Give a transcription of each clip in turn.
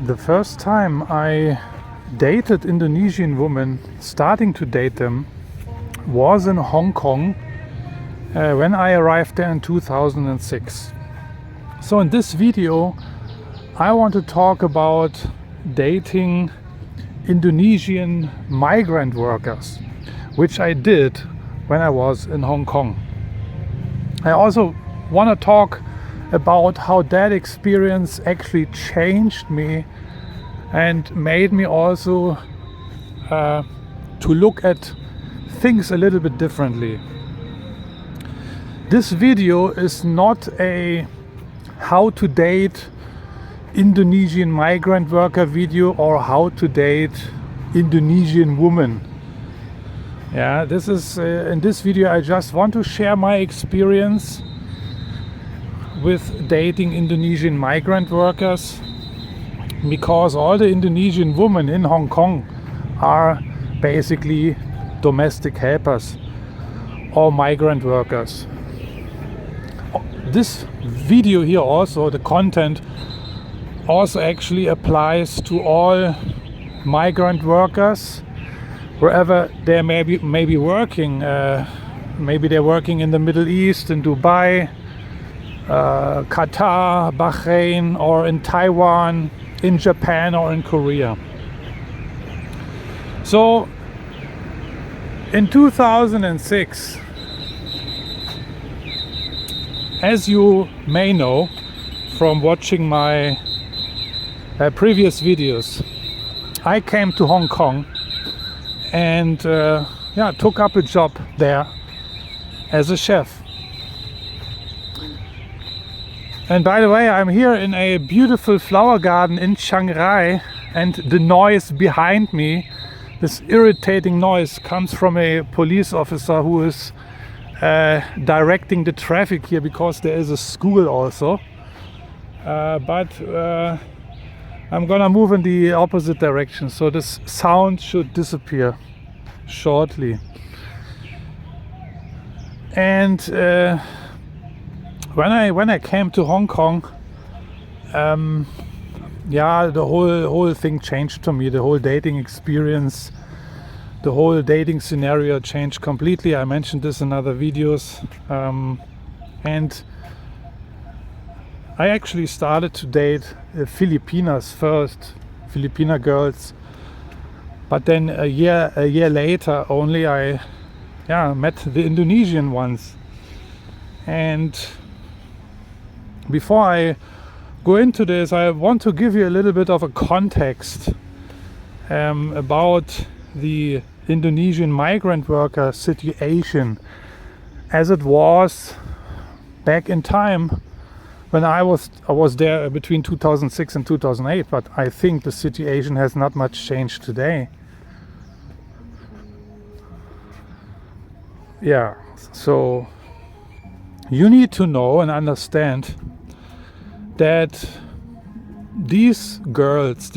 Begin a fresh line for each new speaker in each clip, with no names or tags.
The first time I dated Indonesian women, starting to date them, was in Hong Kong when I arrived there in 2006. So in this video I want to talk about dating Indonesian migrant workers, which I did when I was in Hong Kong. I also want to talk about how that experience actually changed me and made me also to look at things a little bit differently. This video is not a how to date Indonesian migrant worker video or how to date Indonesian woman. Yeah, this is in this video I just want to share my experience with dating Indonesian migrant workers, because all the Indonesian women in Hong Kong are basically domestic helpers or migrant workers. This video here also, the content also actually applies to all migrant workers wherever they may be working. Maybe they're working in the Middle East, in Dubai, Qatar, Bahrain, or in Taiwan, in Japan, or in Korea. So in 2006, as you may know from watching my previous videos, I came to Hong Kong and took up a job there as a chef. And by the way, I'm here in a beautiful flower garden in Chiang Rai, and the noise behind me, this irritating noise, comes from a police officer who is directing the traffic here, because there is a school also. But I'm gonna move in the opposite direction, so this sound should disappear shortly. And when I came to Hong Kong, the whole thing changed to me. The whole dating experience, the whole dating scenario changed completely. I mentioned this in other videos, and I actually started to date Filipinas first, Filipina girls. But then a year later only I met the Indonesian ones. And before I go into this, I want to give you a little bit of a context about the Indonesian migrant worker situation as it was back in time when I was there between 2006 and 2008. But I think the situation has not much changed today. Yeah, so you need to know and understand that these girls,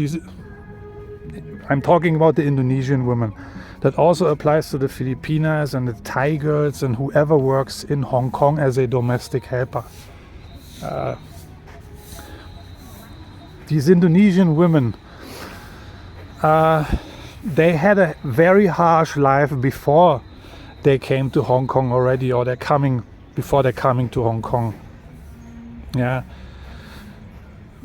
I'm talking about the Indonesian women, that also applies to the Filipinas and the Thai girls and whoever works in Hong Kong as a domestic helper. These Indonesian women, they had a very harsh life before they came to Hong Kong already, or before they're coming to Hong Kong. Yeah.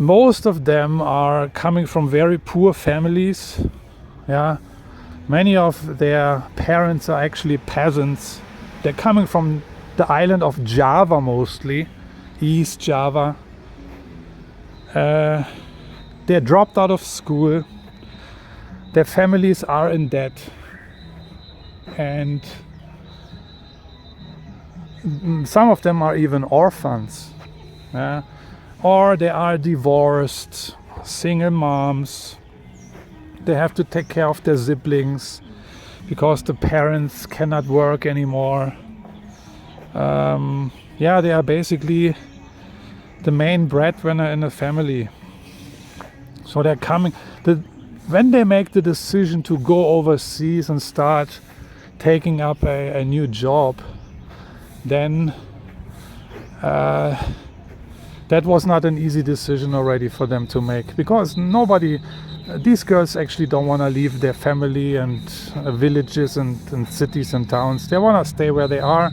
Most of them are coming from very poor families. Yeah. Many of their parents are actually peasants. They're coming from the island of Java mostly, East Java. They're dropped out of school. Their families are in debt. And some of them are even orphans. Yeah. Or they are divorced, single moms. They have to take care of their siblings because the parents cannot work anymore. They are basically the main breadwinner in the family. So they're coming. When they make the decision to go overseas and start taking up a new job, then that was not an easy decision already for them to make, because these girls actually don't want to leave their family and villages and cities and towns. They want to stay where they are.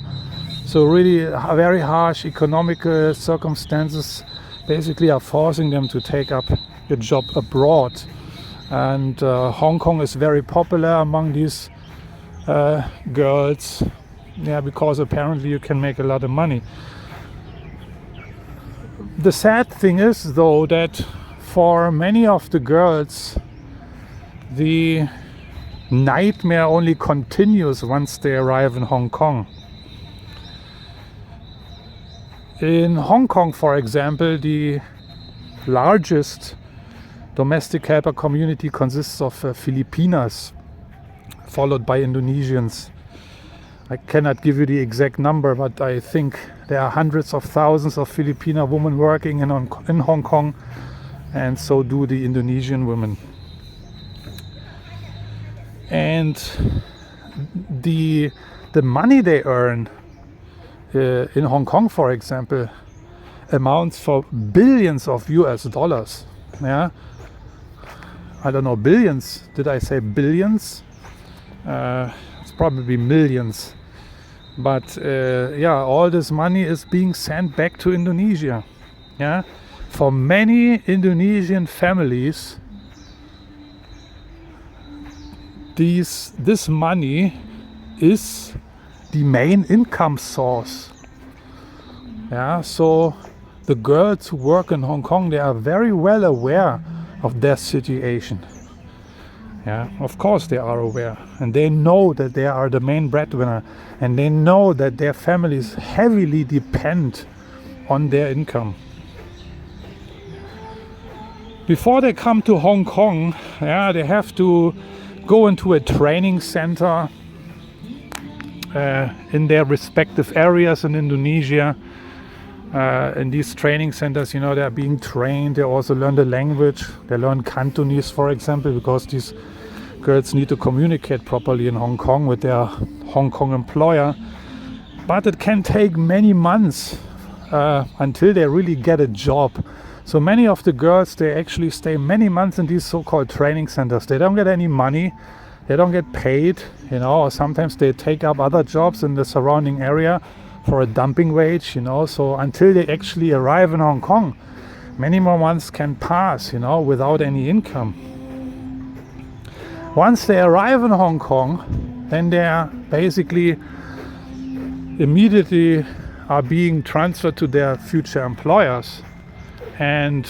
So really very harsh economical circumstances basically are forcing them to take up a job abroad. And Hong Kong is very popular among these girls, because apparently you can make a lot of money. The sad thing is, though, that for many of the girls, the nightmare only continues once they arrive in Hong Kong. In Hong Kong, for example, the largest domestic helper community consists of Filipinas, followed by Indonesians. I cannot give you the exact number, but I think there are hundreds of thousands of Filipina women working in Hong Kong, and so do the Indonesian women. And the money they earn in Hong Kong, for example, amounts for billions of US dollars. Yeah, I don't know, billions. Did I say billions? It's probably millions. But all this money is being sent back to Indonesia. Yeah, for many Indonesian families, this money is the main income source. Yeah, so the girls who work in Hong Kong, they are very well aware of their situation. Yeah, of course they are aware, and they know that they are the main breadwinner, and they know that their families heavily depend on their income. Before they come to Hong Kong, they have to go into a training center in their respective areas in Indonesia. In these training centers, they are being trained. They also learn the language. They learn Cantonese, for example, because these girls need to communicate properly in Hong Kong with their Hong Kong employer. But it can take many months until they really get a job. So many of the girls, they actually stay many months in these so-called training centers. They don't get any money. They don't get paid, or sometimes they take up other jobs in the surrounding area for a dumping wage, So until they actually arrive in Hong Kong, many more months can pass, without any income. Once they arrive in Hong Kong, then they are basically immediately are being transferred to their future employers. And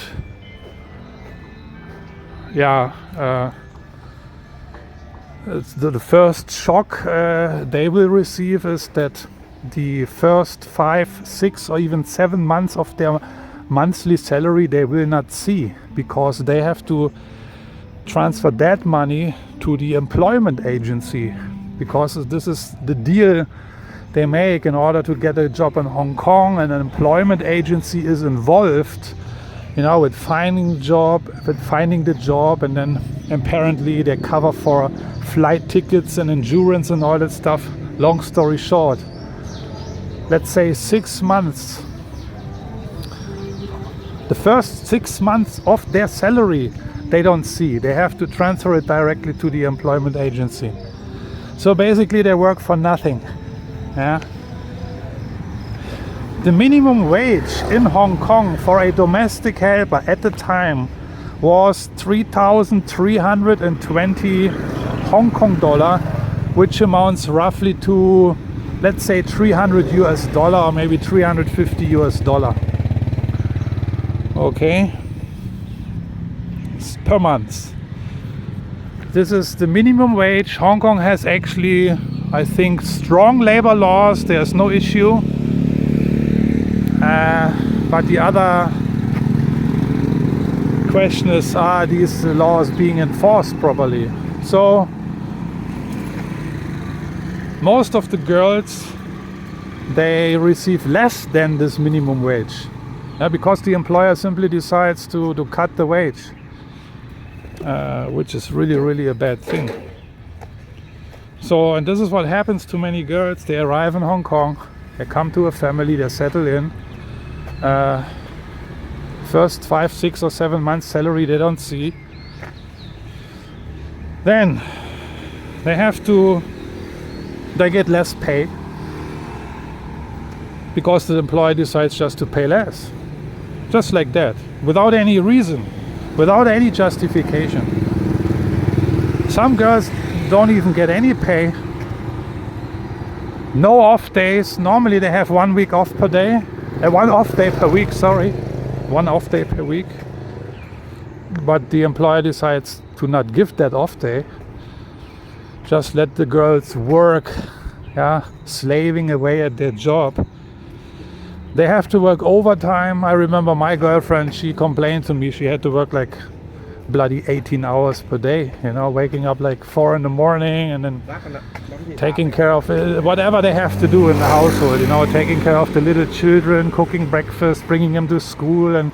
the first shock they will receive is that the first 5, 6 or even 7 months of their monthly salary they will not see, because they have to transfer that money to the employment agency, because this is the deal they make in order to get a job in Hong Kong, and an employment agency is involved, with finding the job, and then apparently they cover for flight tickets and insurance and all that stuff. Long story short, let's say 6 months, the first 6 months of their salary they don't see. They have to transfer it directly to the employment agency. So basically they work for nothing. Yeah. The minimum wage in Hong Kong for a domestic helper at the time was 3,320 Hong Kong dollar, which amounts roughly to, let's say, $300 or maybe $350. Okay, it's per month. This is the minimum wage. Hong Kong has actually, I think, strong labor laws. There's no issue. But the other question is, are these laws being enforced properly? So most of the girls, they receive less than this minimum wage, because the employer simply decides to cut the wage, which is really a bad thing. So, and this is what happens to many girls. They arrive in Hong Kong, they come to a family, they settle in, first 5, 6 or 7 months salary they don't see. Then they get less pay because the employer decides just to pay less. Just like that, without any reason, without any justification. Some girls don't even get any pay. No off days. Normally they have 1 week off per day. 1 off day per week, sorry. 1 off day per week. But the employer decides to not give that off day. Just let the girls work, slaving away at their job. They have to work overtime. I remember my girlfriend, she complained to me she had to work like bloody 18 hours per day, waking up like 4 in the morning and then taking care of whatever they have to do in the household, taking care of the little children, cooking breakfast, bringing them to school and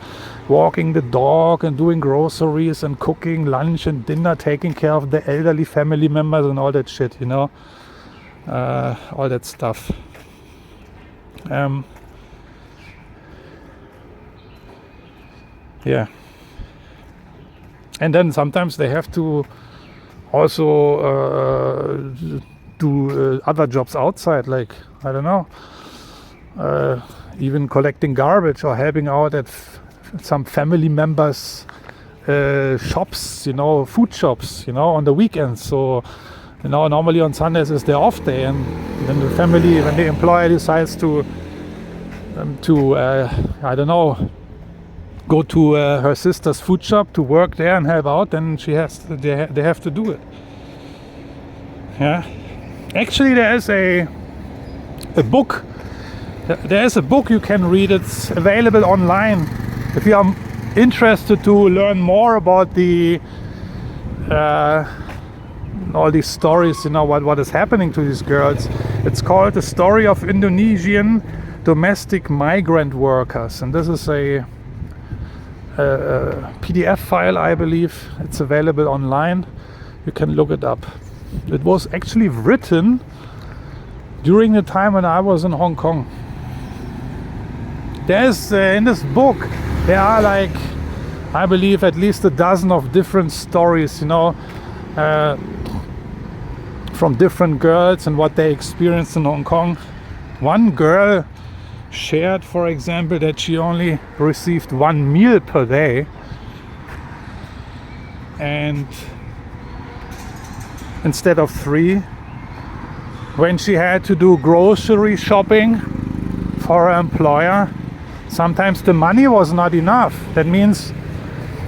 walking the dog and doing groceries and cooking lunch and dinner, taking care of the elderly family members and all that shit, all that stuff. Yeah. And then sometimes they have to also do other jobs outside, like, I don't know, even collecting garbage or helping out at some family members' shops, food shops, on the weekends. So, normally on Sundays is their off day, and then when the employer decides to I don't know, go to her sister's food shop to work there and help out, then they have to do it. Yeah. Actually, there is a book. There is a book you can read. It's available online. If you are interested to learn more about all these stories, what is happening to these girls. It's called The Story of Indonesian Domestic Migrant Workers, and this is a PDF file, I believe. It's available online. You can look it up. It was actually written during the time when I was in Hong Kong. There's in this book there are like, I believe, at least a dozen of different stories, from different girls and what they experienced in Hong Kong. One girl shared, for example, that she only received 1 meal per day, and instead of 3, when she had to do grocery shopping for her employer, sometimes the money was not enough. That means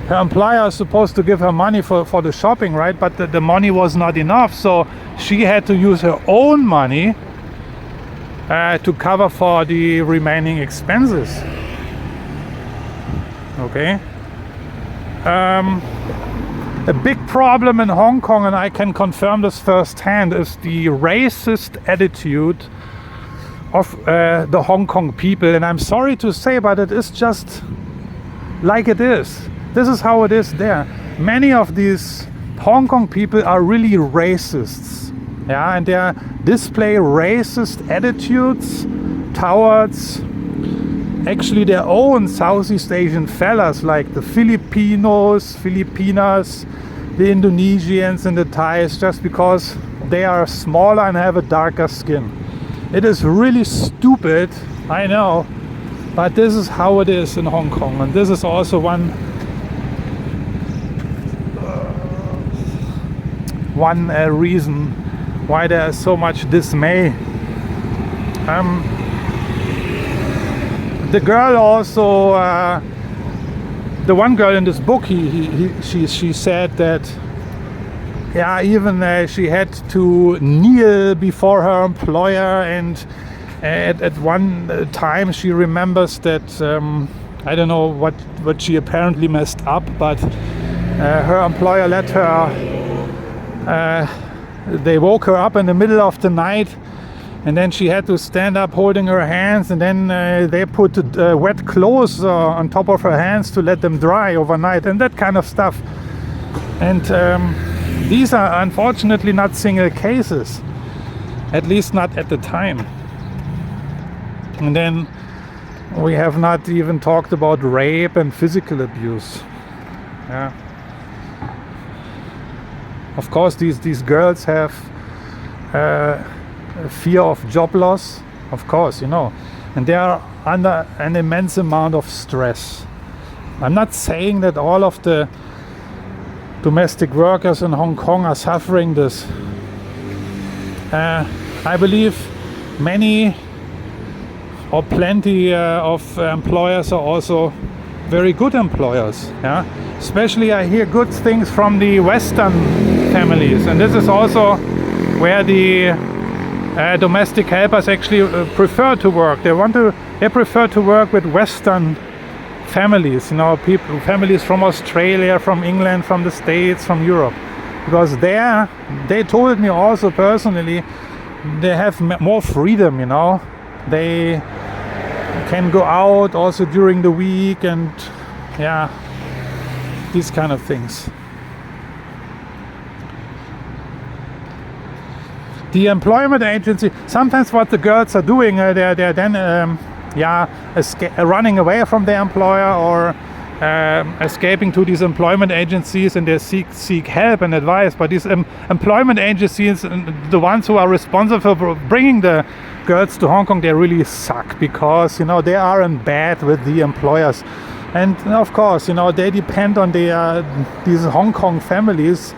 her employer is supposed to give her money for the shopping, right? But the money was not enough, so she had to use her own money to cover for the remaining expenses. Okay. A big problem in Hong Kong, and I can confirm this firsthand, is the racist attitude of the Hong Kong people. And I'm sorry to say, but it is just like it is. This is how it is there. Many of these Hong Kong people are really racists. Yeah, and they display racist attitudes towards actually their own Southeast Asian fellas, like the Filipinos, Filipinas, the Indonesians and the Thais, just because they are smaller and have a darker skin. It is really stupid, I know, but this is how it is in Hong Kong, and this is also one reason why there is so much dismay. The girl also, the one girl in this book, she said that, yeah, even she had to kneel before her employer, and at one time she remembers that I don't know what she apparently messed up, but her employer let her. They woke her up in the middle of the night, and then she had to stand up holding her hands, and then they put wet clothes on top of her hands to let them dry overnight, and that kind of stuff. And these are unfortunately not single cases, at least not at the time. And then We have not even talked about rape and physical abuse. Yeah. Of course, these girls have a fear of job loss, of course, you know, and they are under an immense amount of stress. I'm not saying that all of the domestic workers in Hong Kong are suffering this. I believe many or plenty of employers are also very good employers. Yeah, especially I hear good things from the Western families, and this is also where the domestic helpers actually prefer to work. They prefer to work with Western families, you know, families from Australia, from England, from the States, from Europe, because they told me also personally they have more freedom, you know. They can go out also during the week and yeah, these kind of things. The employment agency, sometimes what the girls are doing, they're then running away from their employer or escaping to these employment agencies, and they seek help and advice. But these employment agencies, the ones who are responsible for bringing the girls to Hong Kong, they really suck, because you know they are in bed with the employers, and of course you know they depend on these Hong Kong families,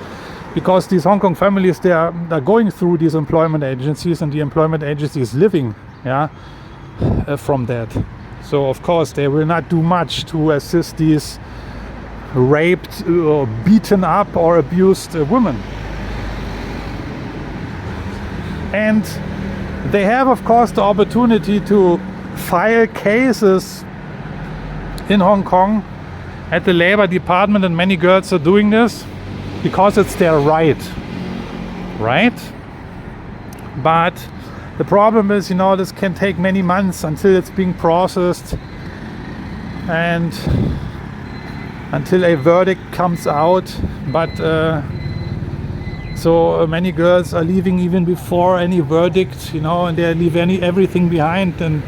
because these Hong Kong families they're going through these employment agencies, and the employment agency is living from that. So of course they will not do much to assist these raped or beaten up or abused women. And they have of course the opportunity to file cases in Hong Kong at the Labor Department, and many girls are doing this because it's their right? But the problem is, you know, this can take many months until it's being processed and until a verdict comes out. But so many girls are leaving even before any verdict, you know, and they leave everything behind. And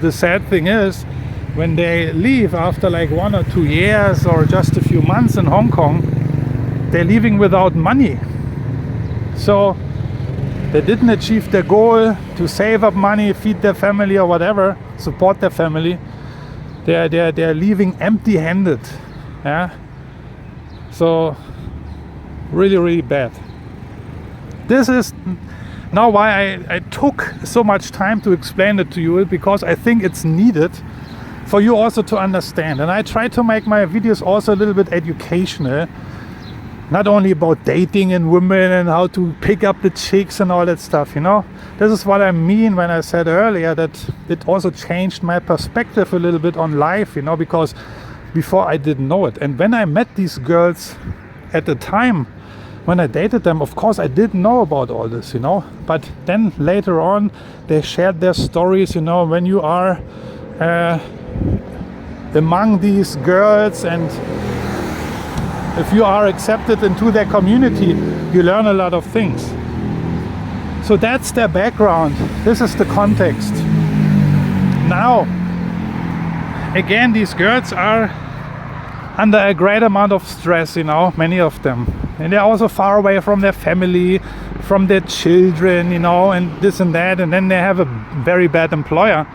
the sad thing is, when they leave after like 1 or 2 years or just a few months in Hong Kong, they're leaving without money. So they didn't achieve their goal to save up money, feed their family or whatever, support their family. They're leaving empty-handed. Yeah. So really, really bad. This is now why I took so much time to explain it to you, because I think it's needed for you also to understand. And I try to make my videos also a little bit educational. Not only about dating and women and how to pick up the chicks and all that stuff, you know. This is what I mean when I said earlier that it also changed my perspective a little bit on life, you know, because before I didn't know it. And when I met these girls at the time, when I dated them, of course I didn't know about all this, you know. But then later on, they shared their stories, you know, when you are among these girls and if you are accepted into their community, you learn a lot of things. So that's their background. This is the context. Now, again, these girls are under a great amount of stress, you know, many of them. And they're also far away from their family, from their children, you know, and this and that. And then they have a very bad employer.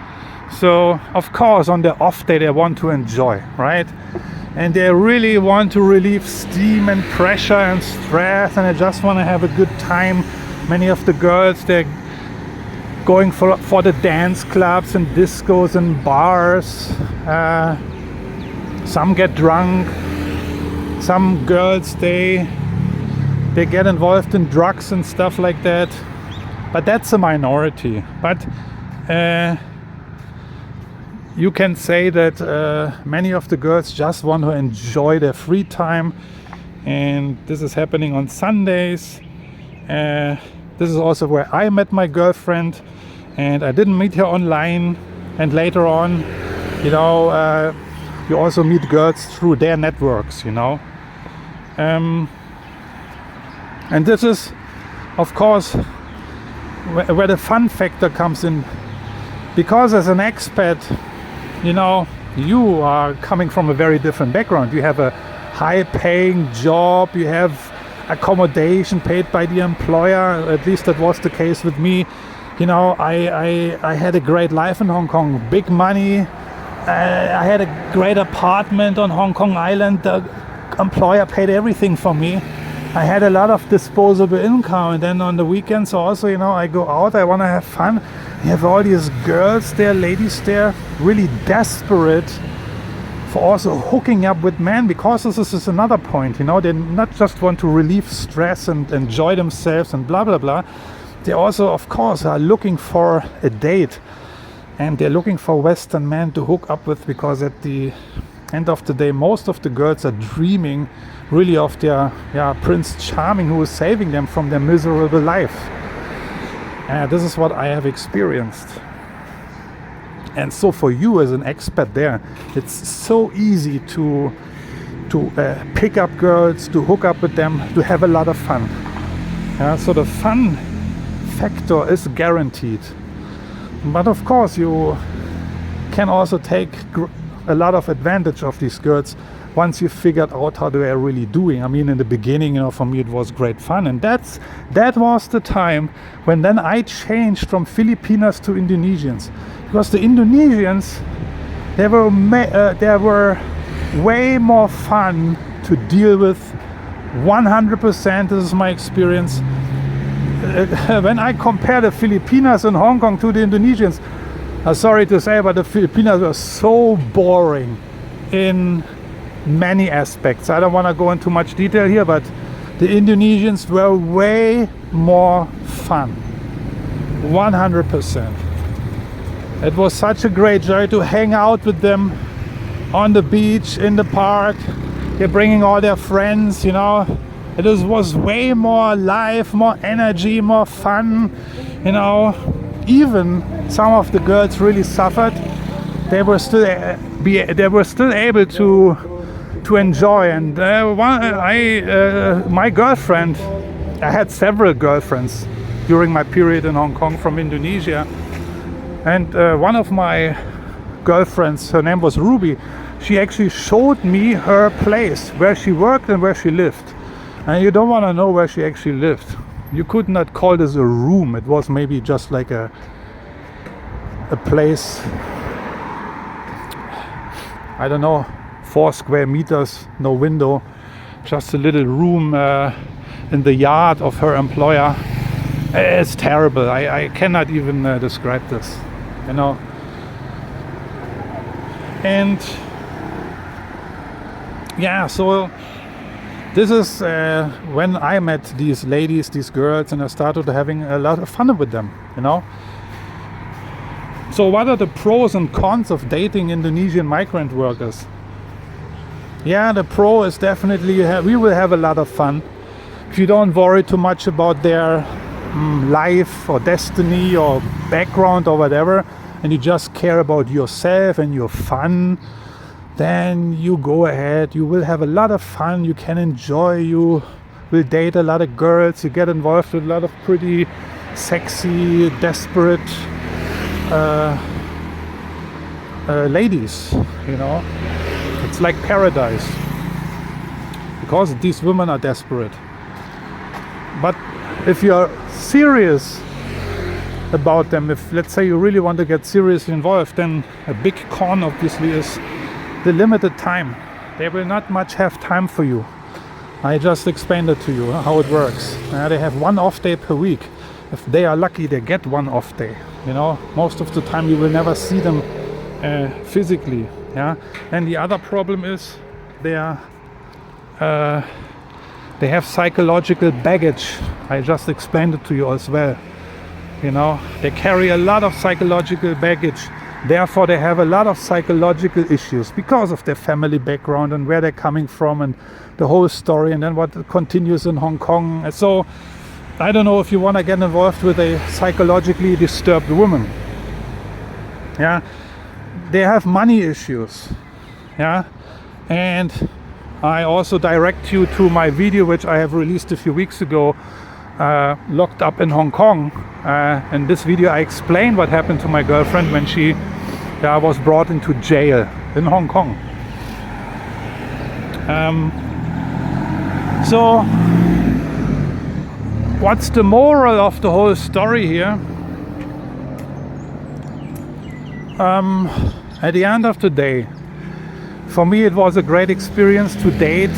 So, of course, on their off day, they want to enjoy, right? And they really want to relieve steam and pressure and stress, and they just want to have a good time. Many of the girls, they're going for the dance clubs and discos and bars. Some get drunk. Some girls, they get involved in drugs and stuff like that. But that's a minority. But you can say that many of the girls just want to enjoy their free time, and this is happening on Sundays. This is also where I met my girlfriend, and I didn't meet her online. And later on, you know, you also meet girls through their networks, you know. And this is, of course, where the fun factor comes in, because as an expat, you know, you are coming from a very different background. You have a high paying job, you have accommodation paid by the employer, at least that was the case with me. You know, I had a great life in Hong Kong, big money. I had a great apartment on Hong Kong Island. The employer paid everything for me. I had a lot of disposable income, and then on the weekends also, you know, I go out, I want to have fun. You have all these girls there, ladies there, really desperate for also hooking up with men, because this is another point, you know, they not just want to relieve stress and enjoy themselves and blah blah blah. They also, of course, are looking for a date, and they're looking for Western men to hook up with, because at the end of the day, most of the girls are dreaming really of their Prince Charming, who is saving them from their miserable life. This is what I have experienced. And so for you as an expat there, it's so easy to pick up girls, to hook up with them, to have a lot of fun. So the fun factor is guaranteed. But of course, you can also take a lot of advantage of these girls once you figured out how they are really doing. I mean, in the beginning, you know, for me it was great fun, and that was the time when then I changed from Filipinas to Indonesians, because the Indonesians, they were way more fun to deal with. 100%, this is my experience. When I compare the Filipinas in Hong Kong to the Indonesians, sorry to say, but the Filipinos were so boring in many aspects. I don't want to go into much detail here, but the Indonesians were way more fun. 100%. It was such a great joy to hang out with them on the beach, in the park. They're bringing all their friends, you know. It was way more life, more energy, more fun, you know. Even some of the girls really suffered. They were still able to enjoy. And my girlfriend, I had several girlfriends during my period in Hong Kong from Indonesia, and one of my girlfriends, her name was Ruby. She actually showed me her place where she worked and where she lived. And you don't want to know where she actually lived. You could not call this a room. It was maybe just like a place, I don't know, 4 square meters, no window, just a little room in the yard of her employer. It's terrible. I cannot even describe this, you know. And yeah, so this is when I met these ladies, these girls, and I started having a lot of fun with them, you know. So what are the pros and cons of dating Indonesian migrant workers? Yeah, the pro is definitely we will have a lot of fun if you don't worry too much about their life or destiny or background or whatever, and you just care about yourself and your fun. Then you go ahead, you will have a lot of fun, you can enjoy, you will date a lot of girls, you get involved with a lot of pretty sexy, desperate ladies, you know. It's like paradise, because these women are desperate. But if you're serious about them, if let's say you really want to get seriously involved, then a big con obviously is the limited time. They will not much have time for you. I just explained it to you how it works. They have 1 off day per week. If they are lucky, they get 1 off day. You know, most of the time you will never see them physically. Yeah. And the other problem is they have psychological baggage. I just explained it to you as well. You know, they carry a lot of psychological baggage. Therefore, they have a lot of psychological issues because of their family background and where they're coming from and the whole story, and then what continues in Hong Kong. And so, I don't know if you want to get involved with a psychologically disturbed woman. Yeah, they have money issues. Yeah, and I also direct you to my video, which I have released a few weeks ago, Locked Up in Hong Kong. In this video I explain what happened to my girlfriend when she I was brought into jail in Hong Kong. So what's the moral of the whole story here? At the end of the day, for me it was a great experience to date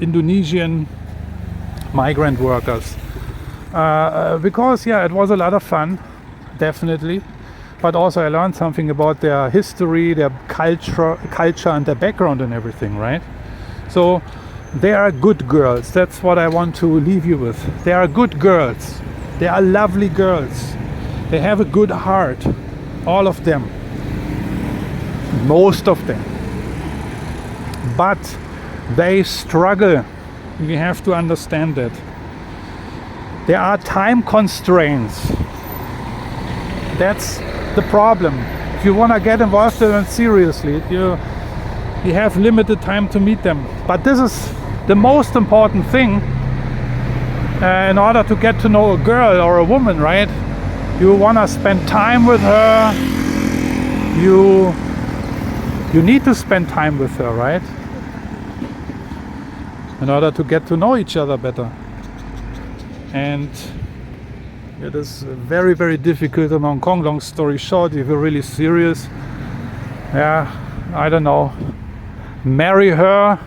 Indonesian migrant workers, because it was a lot of fun, definitely, but also I learned something about their history, their culture and their background and everything, right? So they are good girls. That's what I want to leave you with. They are good girls. They are lovely girls. They have a good heart, all of them, most of them, but they struggle. We have to understand that there are time constraints. That's the problem. If you want to get involved in it seriously, you have limited time to meet them. But this is the most important thing in order to get to know a girl or a woman, right? You want to spend time with her. You need to spend time with her, right? In order to get to know each other better. And it is very, very difficult in Hong Kong. Long story short, if you're really serious, I don't know, marry her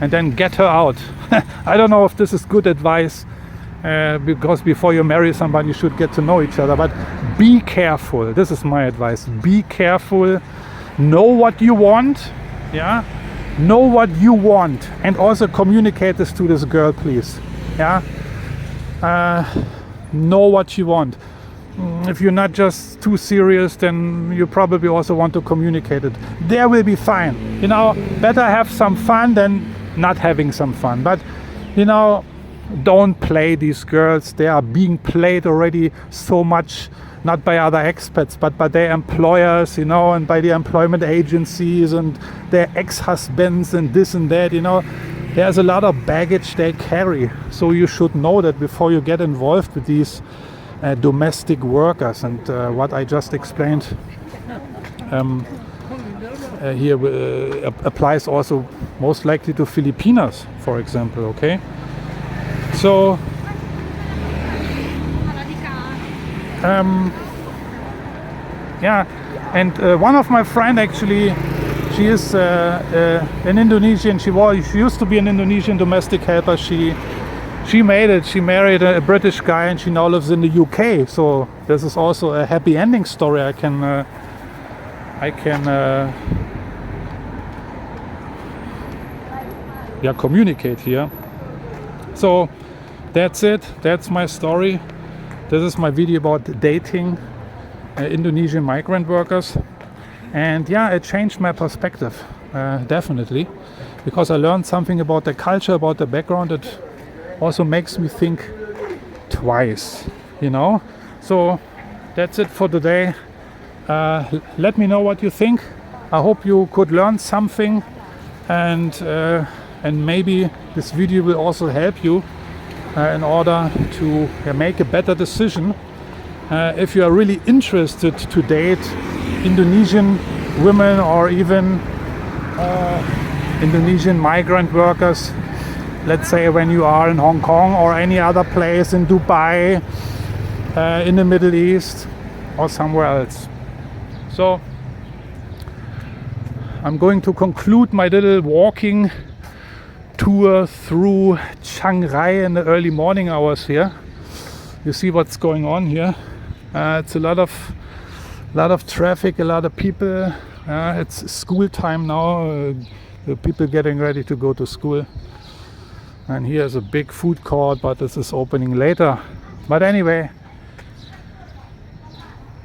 and then get her out. I don't know if this is good advice, because before you marry somebody you should get to know each other, but be careful. This is my advice. Be careful. Know what you want. Know what you want, and also communicate this to this girl, please. Know what you want. If you're not just too serious, then you probably also want to communicate it. There will be fine. Better have some fun than not having some fun. But don't play these girls. They are being played already so much, not by other expats, but by their employers, and by the employment agencies and their ex-husbands and this and that. There's a lot of baggage they carry. So you should know that before you get involved with these domestic workers. And what I just explained here applies also most likely to Filipinas, for example, okay? So and one of my friend, actually, she is an Indonesian. She used to be an Indonesian domestic helper. She made it. She married a British guy, and she now lives in the UK. So this is also a happy ending story. I can communicate here. So that's it. That's my story. This is my video about dating Indonesian migrant workers. And it changed my perspective, definitely, because I learned something about the culture, about the background. It also makes me think twice, So that's it for today. Let me know what you think. I hope you could learn something, and maybe this video will also help you in order to make a better decision. If you are really interested to date Indonesian women or even Indonesian migrant workers, let's say when you are in Hong Kong or any other place, in Dubai, in the Middle East or somewhere else. So I'm going to conclude my little walking tour through Chiang Rai in the early morning hours here. You see what's going on here. It's a lot of traffic, a lot of people. It's school time now. The people getting ready to go to school. And here's a big food court, but this is opening later. But anyway,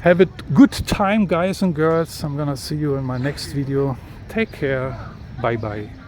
have a good time, guys and girls. I'm gonna see you in my next video. Take care. Bye bye.